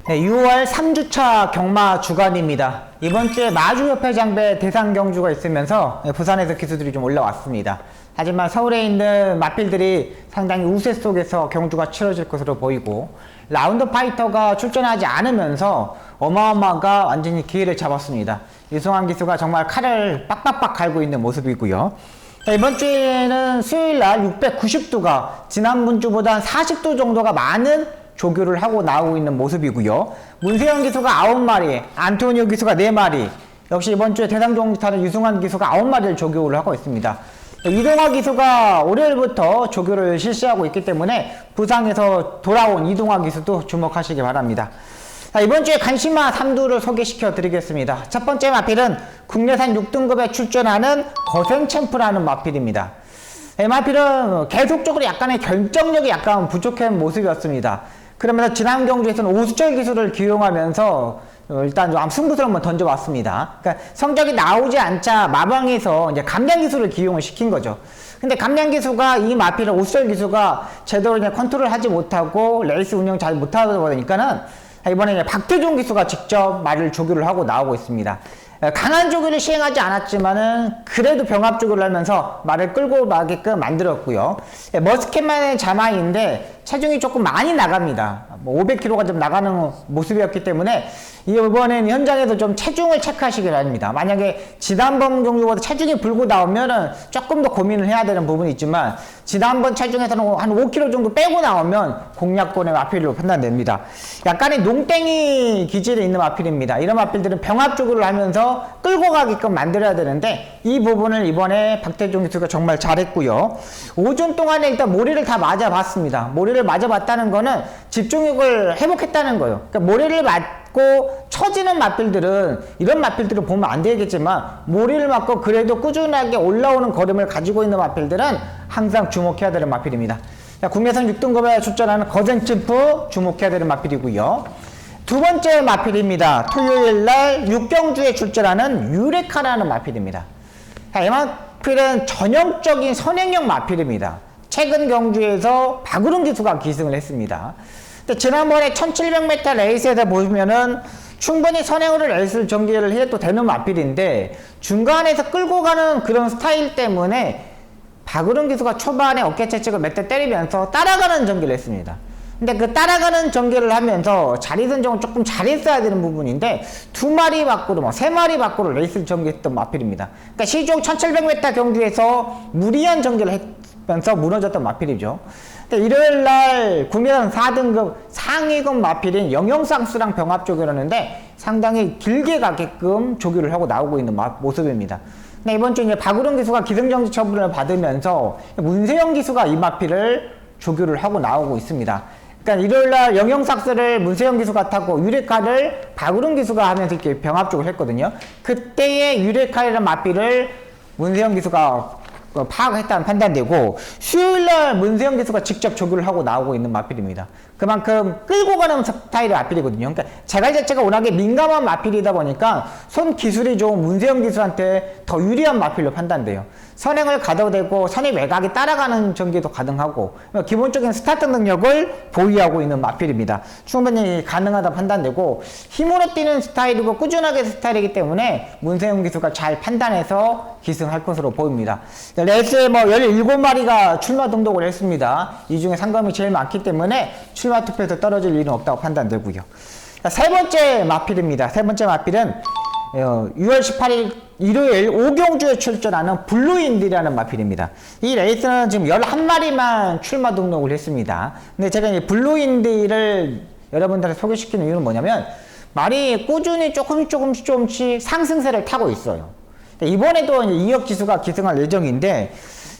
네, 6월 3주차 경마 주간입니다. 이번 주에 마주협회 장배 대상 경주가 있으면서 부산에서 기수들이 좀 올라왔습니다. 하지만 서울에 있는 마필들이 상당히 우세 속에서 경주가 치러질 것으로 보이고, 라운드 파이터가 출전하지 않으면서 어마어마가 완전히 기회를 잡았습니다. 유승환 기수가 정말 칼을 빡빡빡 갈고 있는 모습이고요. 이번 주에는 수요일날 690두가 지난번 주보다 한 40두 정도가 많은 조교를 하고 나오고 있는 모습이고요. 문세영 기수가 9마리, 안토니오 기수가 4마리, 역시 이번 주에 대상 종타는 유승환 기수가 9마리를 조교를 하고 있습니다. 이동화 기수가 월요일부터 조교를 실시하고 있기 때문에 부상에서 돌아온 이동화 기수도 주목하시기 바랍니다. 자, 이번 주에 간심화 3두를 소개시켜 드리겠습니다. 첫 번째 마필은 국내산 6등급에 출전하는 거센챔프라는 마필입니다. 이 마필은 계속적으로 약간의 결정력이 약간 부족한 모습이었습니다. 그러면서 지난 경주에서는 오수철 기수를 기용하면서 일단 좀 승부수를 한번 던져봤습니다. 그러니까 성적이 나오지 않자 마방에서 이제 감량 기수를 기용을 시킨 거죠. 근데 감량 기수가 이 마필을 오수철 기수가 제대로 이제 컨트롤 하지 못하고 레이스 운영 잘 못하다 보니까는 이번에 이제 박태종 기수가 직접 말을 조교를 하고 나오고 있습니다. 강한 조교를 시행하지 않았지만은 그래도 병합 조교를 하면서 말을 끌고 가게끔 만들었고요. 머스켓만의 자마인데 체중이 조금 많이 나갑니다. 500kg가 좀 나가는 모습이었기 때문에 이번엔 현장에서 좀 체중을 체크하시기 바랍니다. 만약에 지난번 경주보다 체중이 불고 나오면은 조금 더 고민을 해야 되는 부분이 있지만, 지난번 체중에서는 한 5kg 정도 빼고 나오면 공략권의 마필로 판단됩니다. 약간의 농땡이 기질이 있는 마필입니다. 이런 마필들은 병합 조교를 하면서 끌고 가게끔 만들어야 되는데, 이 부분을 이번에 박태종 기수가 정말 잘했고요. 오전 동안에 일단 모래를 다 맞아봤습니다. 모래를 맞아봤다는 거는 집중력을 회복했다는 거예요. 그러니까 모래를 맞고 처지는 마필들은, 이런 마필들을 보면 안 되겠지만, 모래를 맞고 그래도 꾸준하게 올라오는 걸음을 가지고 있는 마필들은 항상 주목해야 되는 마필입니다. 국내산 6등급에 출전하는 거센챔프 주목해야 되는 마필이고요. 두 번째 마필입니다. 토요일날 6경주에 출전하는 유레카라는 마필입니다. 이 마필은 전형적인 선행형 마필입니다. 최근 경주에서 박우릉 기수가 기승을 했습니다. 근데 지난번에 1700m 레이스에서 보시면은 충분히 선행으로 레이스를 전개를 해도 되는 마필인데, 중간에서 끌고 가는 그런 스타일 때문에 박우릉 기수가 초반에 어깨 채찍을 몇 대 때리면서 따라가는 전개를 했습니다. 근데 그 따라가는 전개를 하면서 자리 선정을 조금 잘했어야 되는 부분인데, 2마리 밖으로, 3마리 밖으로 레이스를 전개했던 마필입니다. 그러니까 시종 1700m 경주에서 무리한 전개를 하면서 무너졌던 마필이죠. 일요일날 국내산 4등급 상위급 마필인 영영상수랑 병합 조교라는데 상당히 길게 가게끔 조교를 하고 나오고 있는 모습입니다. 근데 이번 주에 이제 박우릉 기수가 기승정지 처분을 받으면서 문세영 기수가 이 마필을 조교를 하고 나오고 있습니다. 그러니까 일요일날 영영삭스를 문세영 기수가 타고 유레카를 박우릉 기수가 하면서 이렇게 병합 조교를 했거든요. 그때의 유레카라는 마필을 문세영 기수가 파악했다는 판단되고, 수요일날 문세영 기수가 직접 조교를 하고 나오고 있는 마필입니다. 그만큼 끌고 가는 스타일의 마필이거든요. 그러니까 자갈 자체가 워낙에 민감한 마필이다 보니까 손 기술이 좋은 문세영 기수한테 더 유리한 마필로 판단돼요. 선행을 가도 되고 선의 외곽에 따라가는 전개도 가능하고, 기본적인 스타트 능력을 보유하고 있는 마필입니다. 충분히 가능하다 판단되고, 힘으로 뛰는 스타일이고 꾸준하게 스타일이기 때문에 문세영 기수가 잘 판단해서 기승할 것으로 보입니다. 레이스에 17마리가 출마 등록을 했습니다. 이 중에 상금이 제일 많기 때문에 출마 투표에서 떨어질 일은 없다고 판단되고요. 세 번째 마필입니다. 세 번째 마필은 6월 18일 일요일 5경주에 출전하는 블루인디라는 마필입니다. 이 레이스는 지금 11마리만 출마 등록을 했습니다. 근데 제가 이 블루인디를 여러분들한테 소개시키는 이유는 뭐냐면, 말이 꾸준히 조금씩 상승세를 타고 있어요. 이번에도 이혁 기수가 기승할 예정인데,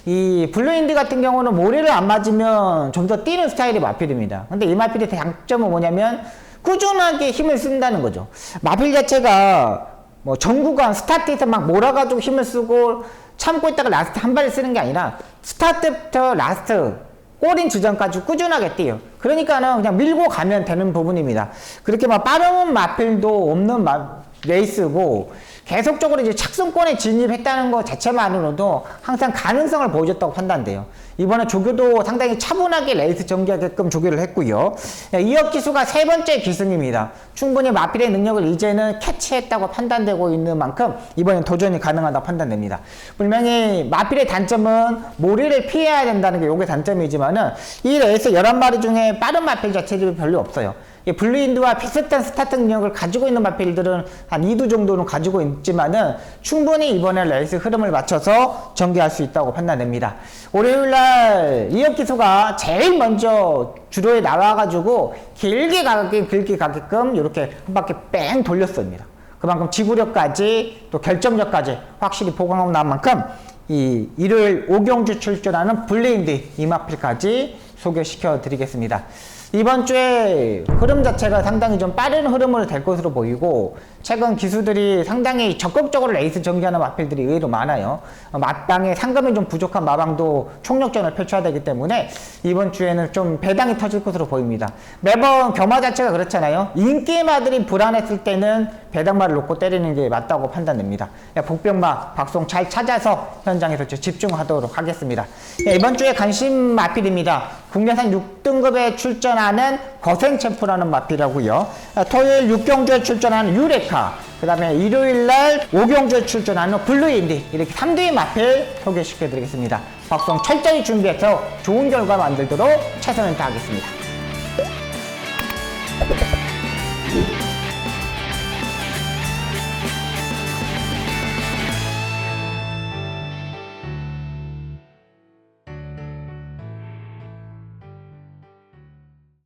이 블루인디 같은 경우는 모래를 안 맞으면 좀 더 뛰는 스타일의 마필입니다. 근데 이 마필의 장점은 뭐냐면 꾸준하게 힘을 쓴다는 거죠. 마필 자체가 전 구간 스타트에서 막 몰아가지고 힘을 쓰고 참고 있다가 라스트 한 발을 쓰는 게 아니라, 스타트부터 라스트 꼬린 지점까지 꾸준하게 뛰어요. 그러니까는 그냥 밀고 가면 되는 부분입니다. 그렇게 빠른 마필도 없는 레이스고 계속적으로 이제 착승권에 진입했다는 것 자체만으로도 항상 가능성을 보여줬다고 판단돼요. 이번에 조교도 상당히 차분하게 레이스 전개하게끔 조교를 했고요. 이혁 기수가 세 번째 기승입니다. 충분히 마필의 능력을 이제는 캐치했다고 판단되고 있는 만큼 이번엔 도전이 가능하다고 판단됩니다. 분명히 마필의 단점은 모리를 피해야 된다는 게 요게 단점이지만은 이 레이스 11마리 중에 빠른 마필 자체들이 별로 없어요. 블루인드와 비슷한 스타트 능력을 가지고 있는 마필들은 한 2두 정도는 가지고 있지만은 충분히 이번에 레이스 흐름을 맞춰서 전개할 수 있다고 판단됩니다. 월요일날 이혁 기수가 제일 먼저 주로에 나와가지고 길게 가게끔 이렇게 한 바퀴 뺑 돌렸습니다. 그만큼 지구력까지 또 결정력까지 확실히 보강하고 나온 만큼 이 일요일 오경주 출전하는 블루인드 이 마필까지 소개시켜 드리겠습니다. 이번 주에 흐름 자체가 상당히 좀 빠른 흐름으로 될 것으로 보이고 최근 기수들이 상당히 적극적으로 레이스 전개하는 마필들이 의외로 많아요. 마땅에 상금이 좀 부족한 마방도 총력전을 펼쳐야 되기 때문에 이번 주에는 좀 배당이 터질 것으로 보입니다. 매번 경마 자체가 그렇잖아요. 인기마들이 불안했을 때는 배당마를 놓고 때리는 게 맞다고 판단됩니다. 복병마 박송 잘 찾아서 현장에서 집중하도록 하겠습니다. 이번 주에 관심 마필입니다. 국내산 6등급에 출전하는 거센 챔프라는 마필이라고요. 토요일 6경주에 출전하는 유레카, 그 다음에 일요일날 5경주에 출전하는 블루인디, 이렇게 3대의 마필 소개시켜 드리겠습니다. 박송 철저히 준비해서 좋은 결과 만들도록 최선을 다하겠습니다.